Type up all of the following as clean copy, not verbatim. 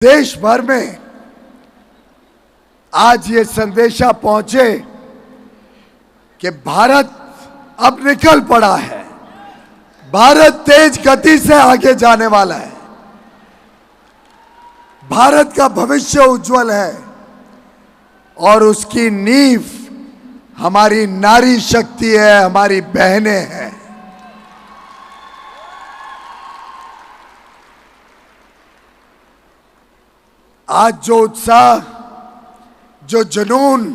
देश भर में आज ये संदेशा पहुंचे कि भारत अब निकल पड़ा है। भारत तेज गति से आगे जाने वाला है। भारत का भविष्य उज्जवल है और उसकी नींव हमारी नारी शक्ति है, हमारी बहनें हैं। आज जो उत्साह, जो जुनून,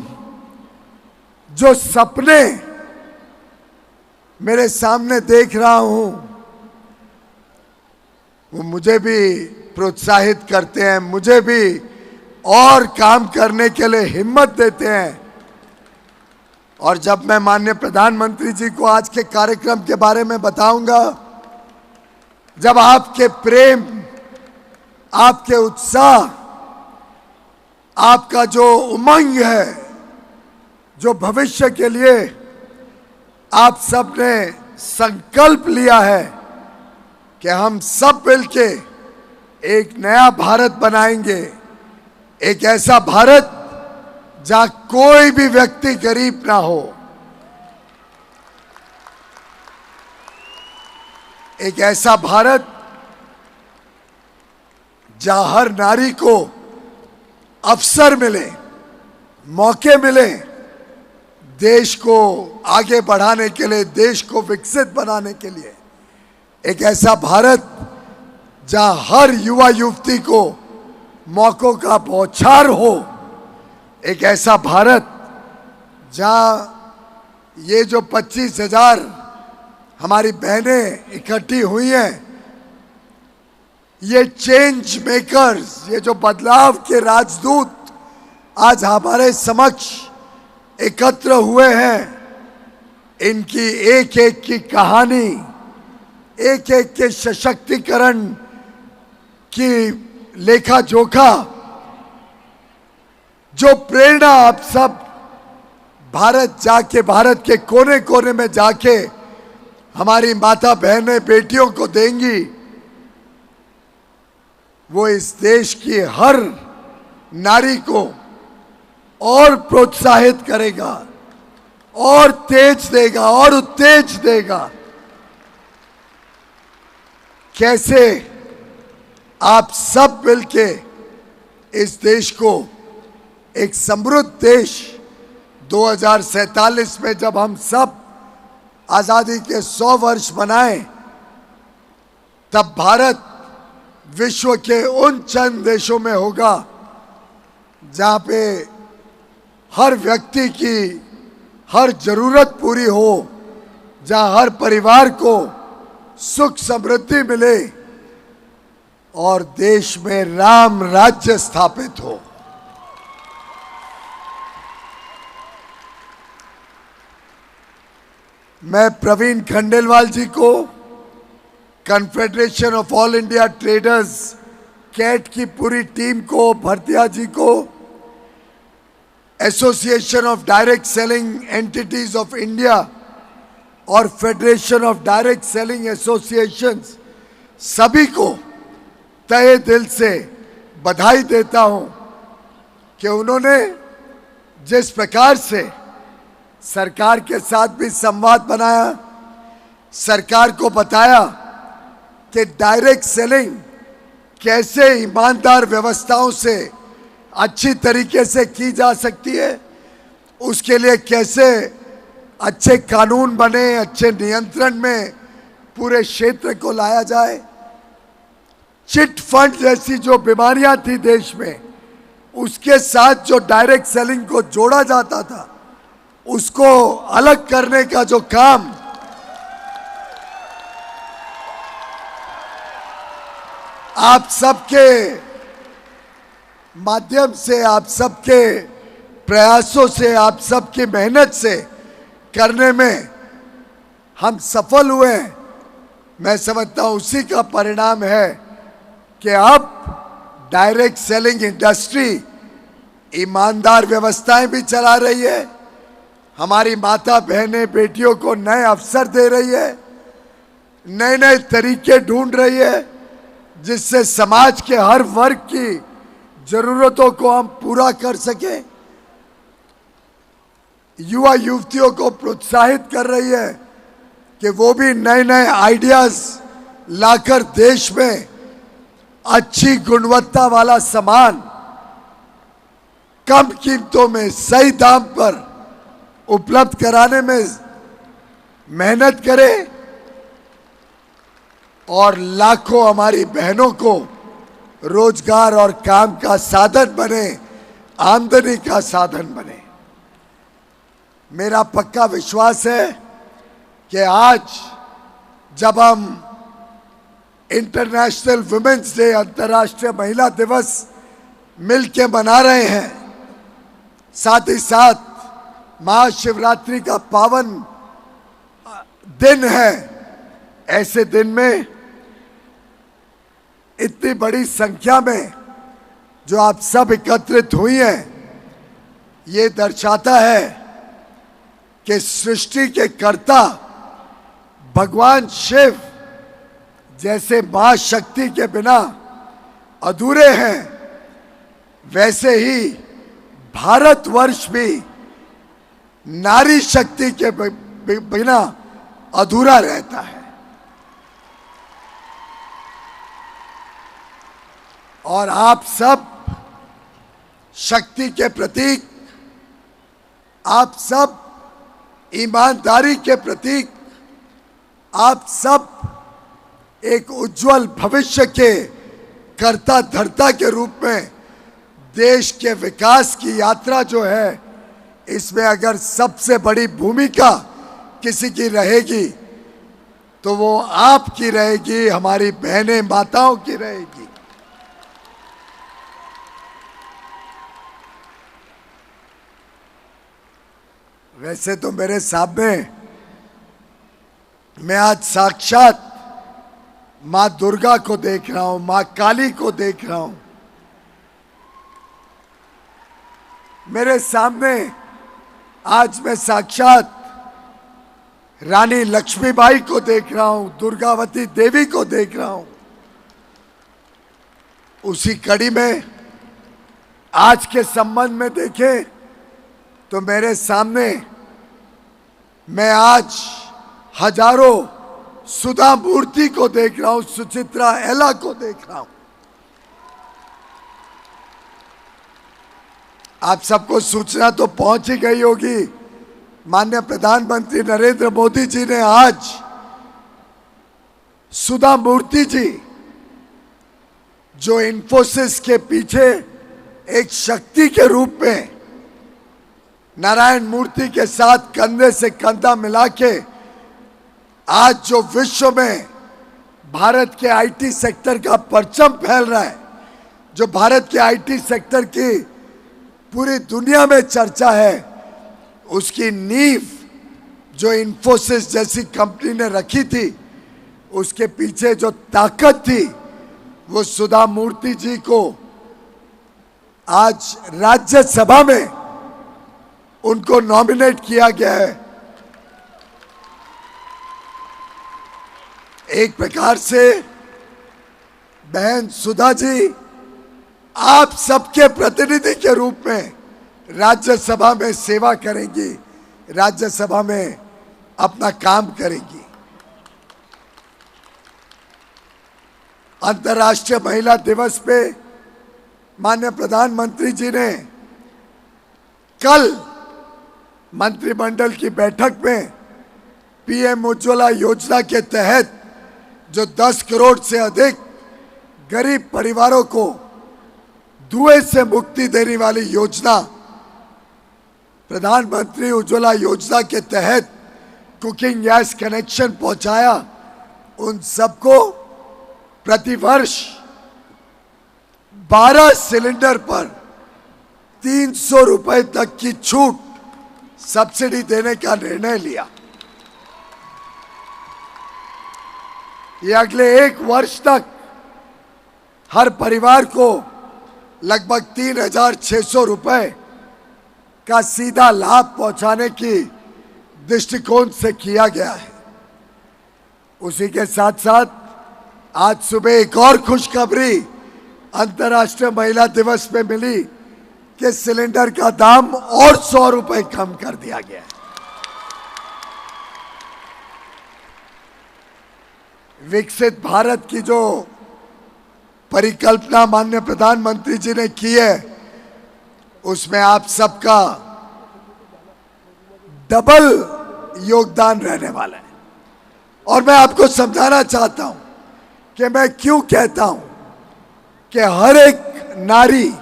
जो सपने मेरे सामने देख रहा हूं, वो मुझे भी प्रोत्साहित करते हैं, मुझे भी और काम करने के लिए हिम्मत देते हैं। और जब मैं माननीय प्रधानमंत्री जी को आज के कार्यक्रम के बारे में बताऊंगा, जब आपके प्रेम, आपके उत्साह, आपका जो उमंग है, जो भविष्य के लिए आप सब ने संकल्प लिया है कि हम सब मिलके एक नया भारत बनाएंगे, एक ऐसा भारत जहां कोई भी व्यक्ति गरीब ना हो, एक ऐसा भारत जहां हर नारी को अवसर मिले, मौके मिले, देश को आगे बढ़ाने के लिए, देश को विकसित बनाने के लिए। एक ऐसा भारत जहां हर युवा युवती को मौकों का बौछार हो। एक ऐसा भारत जहां ये जो 25,000 हमारी बहनें इकट्ठी हुई हैं, ये चेंज मेकर्स, ये जो बदलाव के राजदूत आज हमारे समक्ष एकत्र हुए हैं, इनकी एक एक की कहानी, एक एक के सशक्तिकरण की लेखा जोखा, जो प्रेरणा आप सब भारत के कोने कोने में जाके हमारी माता बहनें बेटियों को देंगी, वो इस देश की हर नारी को और प्रोत्साहित करेगा, और तेज देगा, और उत्तेज देगा। कैसे आप सब मिलके इस देश को एक समृद्ध देश 2047 में जब हम सब आजादी के 100 वर्ष मनाएं, तब भारत विश्व के उन चंद देशों में होगा जहां पे हर व्यक्ति की हर जरूरत पूरी हो, जहां हर परिवार को सुख समृद्धि मिले और देश में राम राज्य स्थापित हो। मैं प्रवीण खंडेलवाल जी को, Confederation of All India Traders CAIT की पूरी टीम को, भरतिया जी को, Association of Direct Selling Entities of India और Federation of Direct Selling Associations, सभी को तहे दिल से बधाई देता हूं कि उन्होंने जिस प्रकार से सरकार के साथ भी संवाद बनाया, सरकार को बताया कि डायरेक्ट सेलिंग कैसे ईमानदार व्यवस्थाओं से अच्छी तरीके से की जा सकती है, उसके लिए कैसे अच्छे कानून बने, अच्छे नियंत्रण में पूरे क्षेत्र को लाया जाए। चिट फंड जैसी जो बीमारियां थी देश में, उसके साथ जो डायरेक्ट सेलिंग को जोड़ा जाता था, उसको अलग करने का जो काम आप सबके माध्यम से, आप सबके प्रयासों से, आप सबकी मेहनत से करने में हम सफल हुए हैं। मैं समझता हूं उसी का परिणाम है कि अब डायरेक्ट सेलिंग इंडस्ट्री ईमानदार व्यवस्थाएं भी चला रही है, हमारी माता बहनें बेटियों को नए अवसर दे रही है, नए नए तरीके ढूंढ रही है, जिससे समाज के हर वर्ग की जरूरतों को हम पूरा कर सकें। युवा युवतियों को प्रोत्साहित कर रही है कि वो भी नए नए आइडियाज लाकर देश में अच्छी गुणवत्ता वाला सामान कम कीमतों में सही दाम पर उपलब्ध कराने में मेहनत करें और लाखों हमारी बहनों को रोजगार और काम का साधन बने, आमदनी का साधन बने। मेरा पक्का विश्वास है कि आज जब हम इंटरनेशनल वुमेन्स डे, अंतर्राष्ट्रीय महिला दिवस मिलके मना रहे हैं, साथ ही साथ महाशिवरात्रि का पावन दिन है, ऐसे दिन में इतनी बड़ी संख्या में जो आप सब एकत्रित हुई हैं, ये दर्शाता है कि सृष्टि के कर्ता भगवान शिव जैसे मां शक्ति के बिना अधूरे हैं, वैसे ही भारतवर्ष भी नारी शक्ति के बिना अधूरा रहता है। और आप सब शक्ति के प्रतीक, आप सब ईमानदारी के प्रतीक, आप सब एक उज्जवल भविष्य के कर्ता धर्ता के रूप में देश के विकास की यात्रा जो है, इसमें अगर सबसे बड़ी भूमिका किसी की रहेगी तो वो आपकी रहेगी, हमारी बहनें माताओं की रहेगी। वैसे तो मेरे सामने मैं आज साक्षात मां दुर्गा को देख रहा हूं, मां काली को देख रहा हूं। मेरे सामने आज मैं साक्षात रानी लक्ष्मीबाई को देख रहा हूं, दुर्गावती देवी को देख रहा हूं। उसी कड़ी में आज के संबंध में देखें तो मेरे सामने मैं आज हजारों सुधा मूर्ति को देख रहा हूं, सुचित्रा एला को देख रहा हूं। आप सबको सूचना तो पहुंच ही गई होगी, माननीय प्रधानमंत्री नरेंद्र मोदी जी ने आज सुधा मूर्ति जी, जो इन्फोसिस के पीछे एक शक्ति के रूप में नारायण मूर्ति के साथ कंधे से कंधा मिला के आज जो विश्व में भारत के आईटी सेक्टर का परचम फैल रहा है, जो भारत के आईटी सेक्टर की पूरी दुनिया में चर्चा है, उसकी नींव जो इन्फोसिस जैसी कंपनी ने रखी थी, उसके पीछे जो ताकत थी, वो सुधा मूर्ति जी को आज राज्यसभा में उनको नॉमिनेट किया गया है। एक प्रकार से बहन सुधा जी आप सबके प्रतिनिधि के रूप में राज्यसभा में सेवा करेंगी, राज्यसभा में अपना काम करेंगी। अंतर्राष्ट्रीय महिला दिवस पे माननीय प्रधानमंत्री जी ने कल मंत्रिमंडल की बैठक में पीएम उज्ज्वला योजना के तहत जो 10 करोड़ से अधिक गरीब परिवारों को धुएं से मुक्ति देने वाली योजना, प्रधानमंत्री उज्ज्वला योजना के तहत कुकिंग गैस कनेक्शन पहुंचाया, उन सबको प्रतिवर्ष 12 सिलेंडर पर 300 रुपए तक की छूट, सब्सिडी देने का निर्णय लिया। ये अगले 1 वर्ष तक हर परिवार को लगभग 3,600 रुपए का सीधा लाभ पहुंचाने की दृष्टिकोण से किया गया है। उसी के साथ साथ आज सुबह एक और खुशखबरी अंतर्राष्ट्रीय महिला दिवस पे मिली कि सिलेंडर का दाम और 100 रुपए कम कर दिया गया है। विकसित भारत की जो परिकल्पना माननीय प्रधानमंत्री जी ने की है, उसमें आप सबका डबल योगदान रहने वाला है। और मैं आपको समझाना चाहता हूं कि मैं क्यों कहता हूं कि हर एक नारी,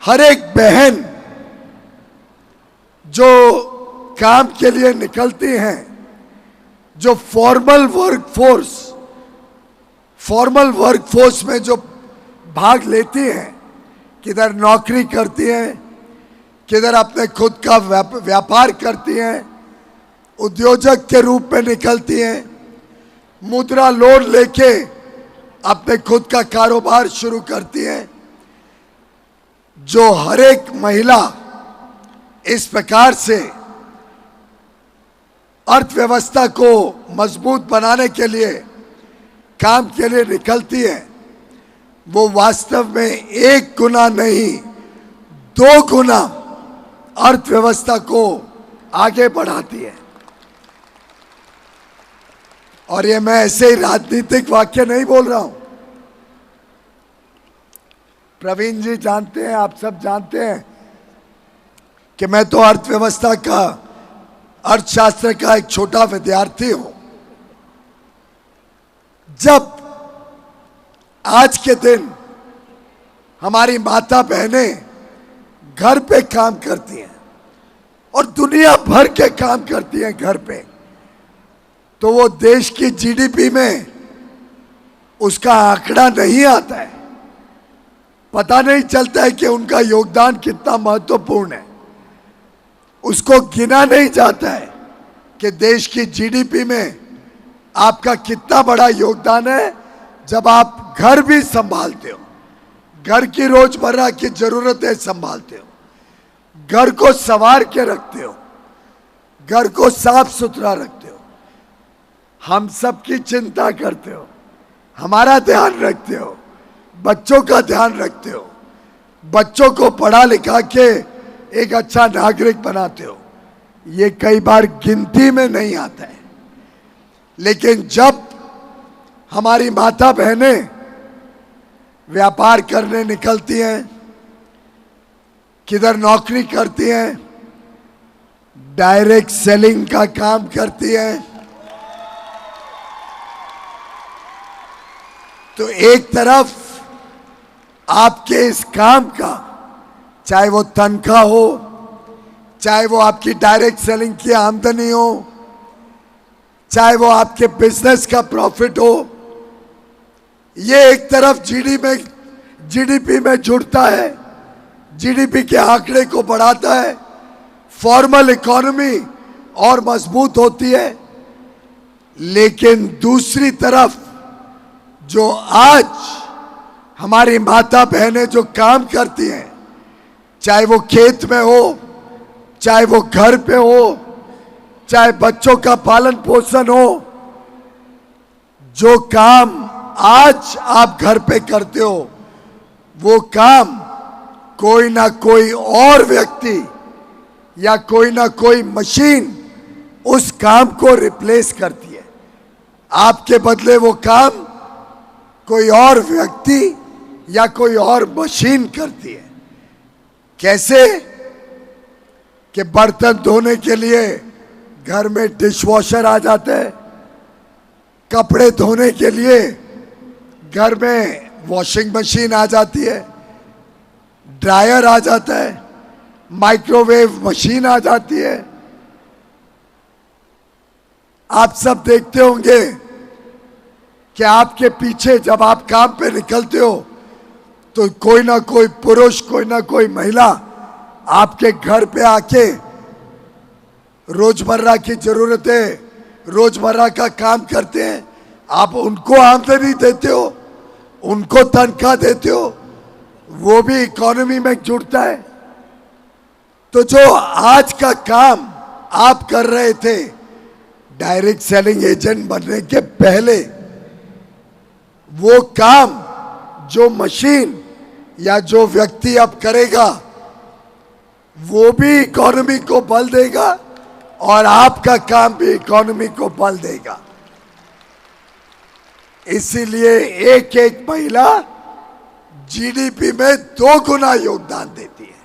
हर एक बहन जो काम के लिए निकलती हैं, जो फॉर्मल वर्कफोर्स में जो भाग लेती हैं, किधर नौकरी करती हैं, किधर अपने खुद का व्यापार करती हैं, उद्योजक के रूप में निकलती हैं, मुद्रा लोन लेके अपने खुद का कारोबार शुरू करती हैं, जो हर एक महिला इस प्रकार से अर्थव्यवस्था को मजबूत बनाने के लिए काम के लिए निकलती है, वो वास्तव में 1 गुना नहीं 2 गुना अर्थव्यवस्था को आगे बढ़ाती है। और ये मैं ऐसे ही राजनीतिक वाक्य नहीं बोल रहा हूं। प्रवीण जी जानते हैं, आप सब जानते हैं कि मैं तो अर्थव्यवस्था का, अर्थशास्त्र का एक छोटा विद्यार्थी हूं। जब आज के दिन हमारी माता बहनें घर पे काम करती हैं और दुनिया भर के काम करती हैं घर पे, तो वो देश की जीडीपी में उसका आंकड़ा नहीं आता है। पता नहीं चलता है कि उनका योगदान कितना महत्वपूर्ण है। उसको गिना नहीं जाता है कि देश की जीडीपी में आपका कितना बड़ा योगदान है जब आप घर भी संभालते हो, घर की रोजमर्रा की जरूरतें संभालते हो, घर को संवार के रखते हो, घर को साफ सुथरा रखते हो, हम सबकी चिंता करते हो, हमारा ध्यान रखते हो, बच्चों का ध्यान रखते हो, बच्चों को पढ़ा लिखा के एक अच्छा नागरिक बनाते हो। ये कई बार गिनती में नहीं आता है। लेकिन जब हमारी माता बहनें व्यापार करने निकलती हैं, किधर नौकरी करती हैं, डायरेक्ट सेलिंग का काम करती हैं, तो एक तरफ आपके इस काम का, चाहे वो तनख्वाह हो, चाहे वो आपकी डायरेक्ट सेलिंग की आमदनी हो, चाहे वो आपके बिजनेस का प्रॉफिट हो, ये एक तरफ जीडीपी में जुड़ता है, जीडीपी के आंकड़े को बढ़ाता है, फॉर्मल इकोनॉमी और मजबूत होती है। लेकिन दूसरी तरफ जो आज हमारी माता बहनें जो काम करती हैं, चाहे वो खेत में हो, चाहे वो घर पे हो, चाहे बच्चों का पालन पोषण हो, जो काम आज आप घर पे करते हो, वो काम कोई ना कोई और व्यक्ति या कोई ना कोई मशीन उस काम को रिप्लेस करती है। आपके बदले वो काम कोई और व्यक्ति या कोई और मशीन करती है। कैसे कि बर्तन धोने के लिए घर में डिशवॉशर आ जाते हैं, कपड़े धोने के लिए घर में वॉशिंग मशीन आ जाती है, ड्रायर आ जाता है, माइक्रोवेव मशीन आ जाती है। आप सब देखते होंगे कि आपके पीछे जब आप काम पे निकलते हो तो कोई ना कोई पुरुष, कोई ना कोई महिला आपके घर पे आके रोजमर्रा की जरूरतें, रोजमर्रा का काम करते हैं। आप उनको आमदनी देते हो, उनको तनख्वाह देते हो, वो भी इकोनॉमी में जुड़ता है। तो जो आज का काम आप कर रहे थे डायरेक्ट सेलिंग एजेंट बनने के पहले, वो काम जो मशीन या जो व्यक्ति अब करेगा वो भी इकोनॉमी को बल देगा और आपका काम भी इकोनॉमी को बल देगा। इसीलिए एक एक महिला जीडीपी में 2 गुना योगदान देती है।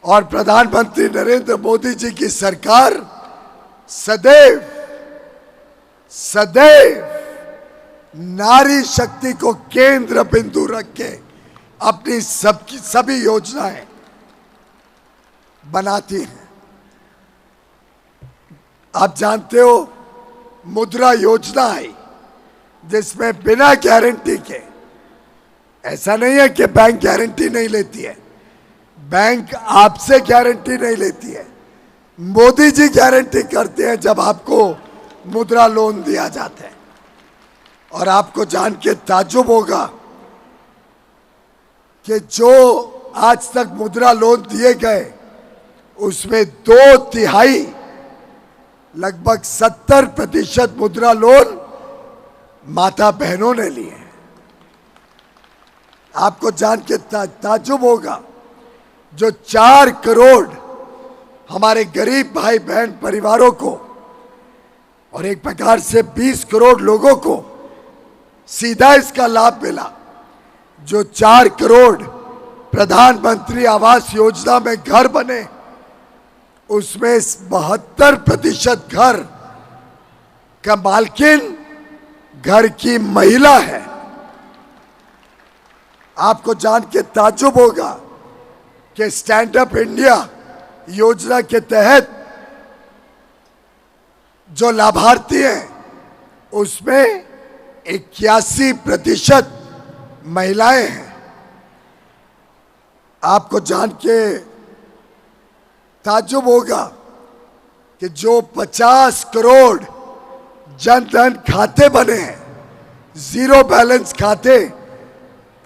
और प्रधानमंत्री नरेंद्र मोदी जी की सरकार सदैव सदैव नारी शक्ति को केंद्र बिंदु रख के अपनी सभी योजनाएं बनाती हैं। आप जानते हो मुद्रा योजना आई जिसमें बिना गारंटी के, ऐसा नहीं है कि बैंक गारंटी नहीं लेती है, बैंक आपसे गारंटी नहीं लेती है, मोदी जी गारंटी करते हैं जब आपको मुद्रा लोन दिया जाता है। और आपको जान के ताज्जुब होगा कि जो आज तक मुद्रा लोन दिए गए उसमें 2/3 लगभग 70% मुद्रा लोन माता बहनों ने लिए हैं। आपको जान के ताज्जुब होगा जो 4 करोड़ हमारे गरीब भाई बहन परिवारों को और एक प्रकार से 20 करोड़ लोगों को सीधा इसका लाभ मिला। जो 4 करोड़ प्रधानमंत्री आवास योजना में घर बने उसमें 72% घर का मालकिन घर की महिला है। आपको जान के ताज्जुब होगा कि स्टैंड अप इंडिया योजना के तहत जो लाभार्थी हैं उसमें 81% महिलाएं हैं। आपको जान के ताज्जुब होगा कि जो 50 करोड़ जन धन खाते बने हैं, जीरो बैलेंस खाते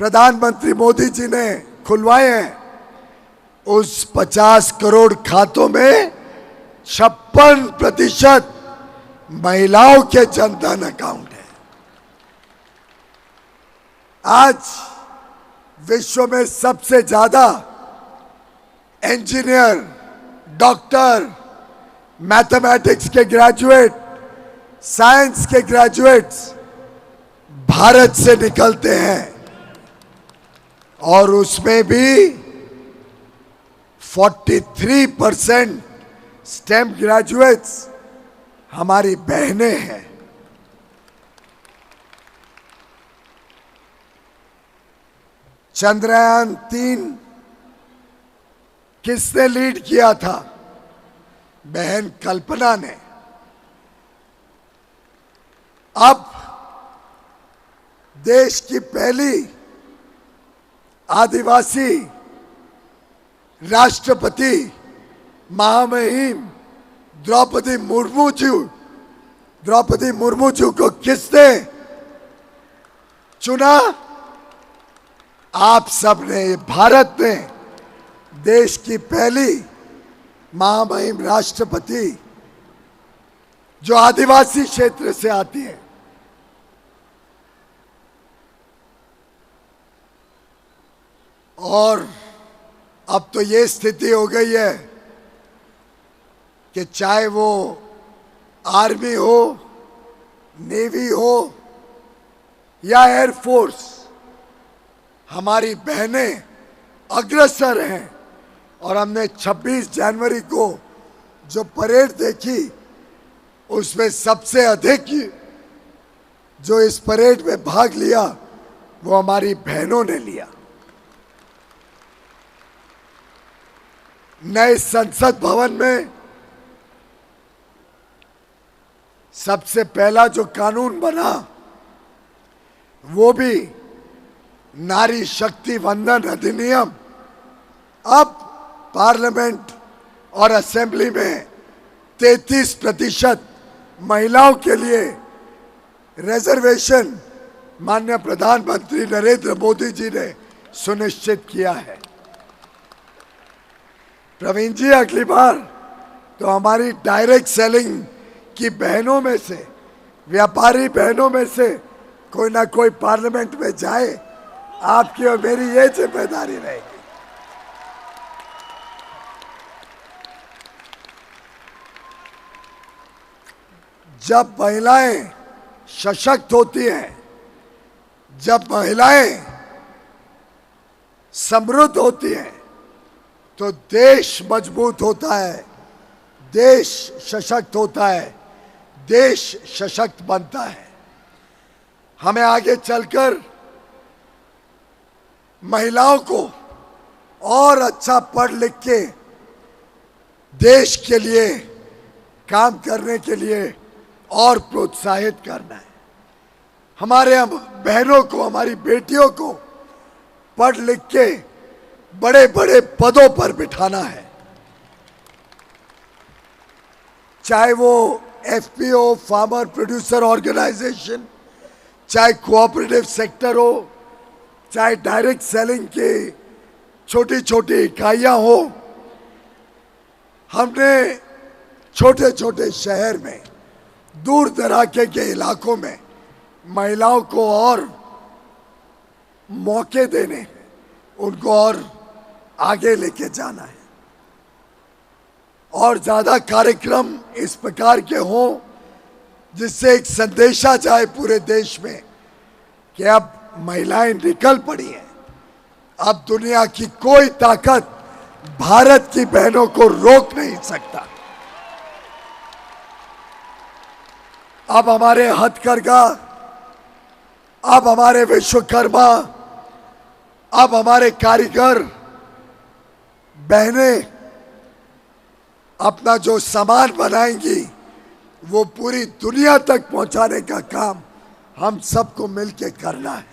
प्रधानमंत्री मोदी जी ने खुलवाए हैं, उस 50 करोड़ खातों में 56% महिलाओं के जनधन अकाउंट है। आज विश्व में सबसे ज्यादा इंजीनियर, डॉक्टर, मैथमेटिक्स के ग्रेजुएट, साइंस के ग्रेजुएट्स भारत से निकलते हैं और उसमें भी 43% स्टेम ग्रेजुएट्स हमारी बहनें हैं। चंद्रयान 3 किसने लीड किया था? बहन कल्पना ने। अब देश की पहली आदिवासी राष्ट्रपति महामहिम द्रौपदी मुर्मू जी को किसने चुना? आप सबने, भारत ने देश की पहली महामहिम राष्ट्रपति जो आदिवासी क्षेत्र से आती है। और अब तो ये स्थिति हो गई है कि चाहे वो आर्मी हो, नेवी हो या एयरफोर्स, हमारी बहनें अग्रसर हैं। और हमने 26 जनवरी को जो परेड देखी उसमें सबसे अधिक जो इस परेड में भाग लिया वो हमारी बहनों ने लिया। नए संसद भवन में सबसे पहला जो कानून बना वो भी नारी शक्ति वंदन अधिनियम। अब पार्लियामेंट और असेंबली में 33% महिलाओं के लिए रिजर्वेशन माननीय प्रधानमंत्री नरेंद्र मोदी जी ने सुनिश्चित किया है। प्रवीण जी, अगली बार तो हमारी डायरेक्ट सेलिंग की बहनों में से, व्यापारी बहनों में से कोई ना कोई पार्लियामेंट में जाए, आपकी और मेरी ये जिम्मेदारी रहेगी। जब महिलाएं सशक्त होती हैं, जब महिलाएं समृद्ध होती हैं, तो देश मजबूत होता है, देश सशक्त होता है, देश सशक्त बनता है। हमें आगे चलकर महिलाओं को और अच्छा पढ़ लिख के देश के लिए काम करने के लिए और प्रोत्साहित करना है। हमारे बहनों को, हमारी बेटियों को पढ़ लिख के बड़े बड़े पदों पर बिठाना है, चाहे वो एफपीओ, फार्मर प्रोड्यूसर ऑर्गेनाइजेशन, चाहे कोऑपरेटिव सेक्टर हो, चाहे डायरेक्ट सेलिंग की छोटी छोटी इकाइयां हो। हमने छोटे छोटे शहर में, दूर दराके के इलाकों में महिलाओं को और मौके देने हैं, उनको और आगे लेके जाना है। और ज्यादा कार्यक्रम इस प्रकार के हों जिससे एक संदेशा जाए पूरे देश में कि अब महिलाएं निकल पड़ी हैं, अब दुनिया की कोई ताकत भारत की बहनों को रोक नहीं सकता। अब हमारे हथकरघा, अब हमारे विश्वकर्मा, अब हमारे कारीगर बहनें अपना जो सामान बनाएंगी वो पूरी दुनिया तक पहुंचाने का काम हम सबको मिलकर करना है।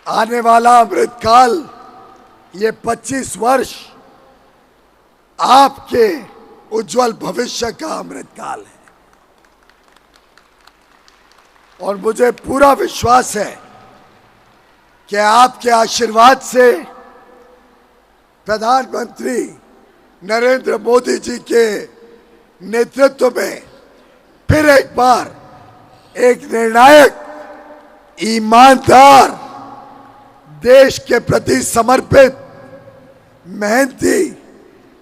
आने वाला अमृतकाल, ये 25 वर्ष आपके उज्जवल भविष्य का अमृतकाल है। और मुझे पूरा विश्वास है कि आपके आशीर्वाद से प्रधानमंत्री नरेंद्र मोदी जी के नेतृत्व में फिर एक बार एक निर्णायक, ईमानदार, देश के प्रति समर्पित, मेहनती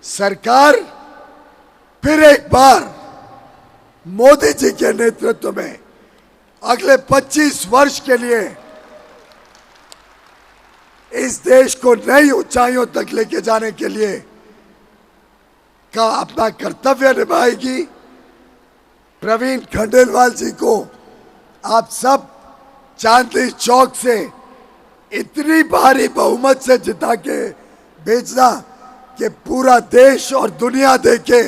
सरकार फिर एक बार मोदी जी के नेतृत्व में अगले 25 वर्ष के लिए इस देश को नई ऊंचाइयों तक लेके जाने के लिए का अपना कर्तव्य निभाएगी। प्रवीण खंडेलवाल जी को आप सब चांदनी चौक से इतनी भारी बहुमत से जिता के भेजना कि पूरा देश और दुनिया देखे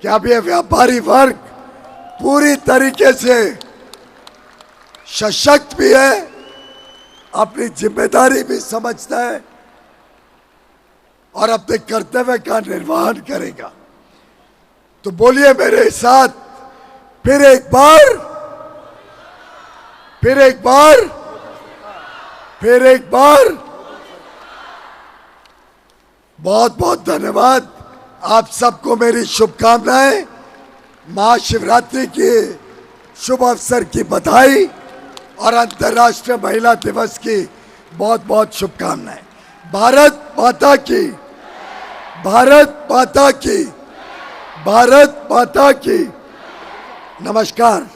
कि अब ये व्यापारी वर्ग पूरी तरीके से सशक्त भी है, अपनी जिम्मेदारी भी समझता है और अपने कर्तव्य का निर्वहन करेगा। तो बोलिए मेरे साथ, फिर एक बार, फिर एक बार, फिर एक बार। बहुत बहुत धन्यवाद। आप सबको मेरी शुभकामनाएं। महाशिवरात्रि के शुभ अवसर की बधाई और अंतर्राष्ट्रीय महिला दिवस की बहुत बहुत शुभकामनाएं। भारत माता की, भारत माता की, भारत माता की। नमस्कार।